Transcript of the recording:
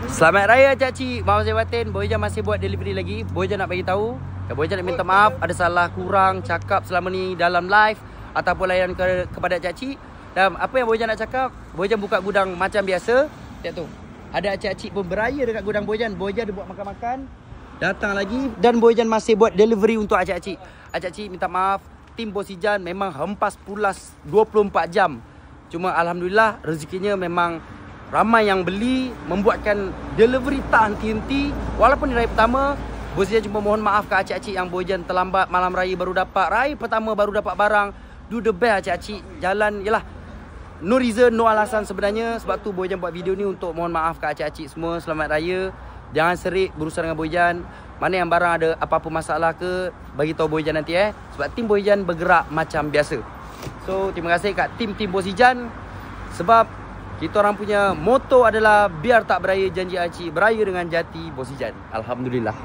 Selamat Raya Cik-Cik. Maaf saya batin, Boyjan masih buat delivery lagi. Boyjan nak bagi tahu, Boyjan nak minta maaf ada salah kurang cakap selama ni dalam live ataupun layanan kepada Cik-Cik. Dan apa yang Boyjan nak cakap, Boyjan buka gudang macam biasa. Lihat tu. Ada Cik-Cik pun beraya dekat gudang Boyjan. Boyjan dia buat makan-makan. Datang lagi dan Boyjan masih buat delivery untuk Cik-Cik. Cik-Cik minta maaf, tim Bossijan memang hempas pulas 24 jam. Cuma alhamdulillah rezekinya memang ramai yang beli, membuatkan delivery tak henti-henti. Walaupun di raya pertama, Bossijan cuma mohon maaf ke Cik-Cik yang Boyjan terlambat malam raya baru dapat. Raya pertama baru dapat barang. Do the best Cik-Cik. Jalan, yalah, no reason, no alasan sebenarnya. Sebab tu Boyjan buat video ni untuk mohon maaf ke Cik-Cik semua. Selamat Raya. Jangan serik berurusan dengan Boyjan. Mana yang barang ada apa-apa masalah ke, bagi tahu Boyjan nanti Sebab tim Boyjan bergerak macam biasa. So, terima kasih kat tim-tim Bossijan. Sebab kita orang punya moto adalah biar tak beraya janji Cik, beraya dengan jati Bossijan. Alhamdulillah.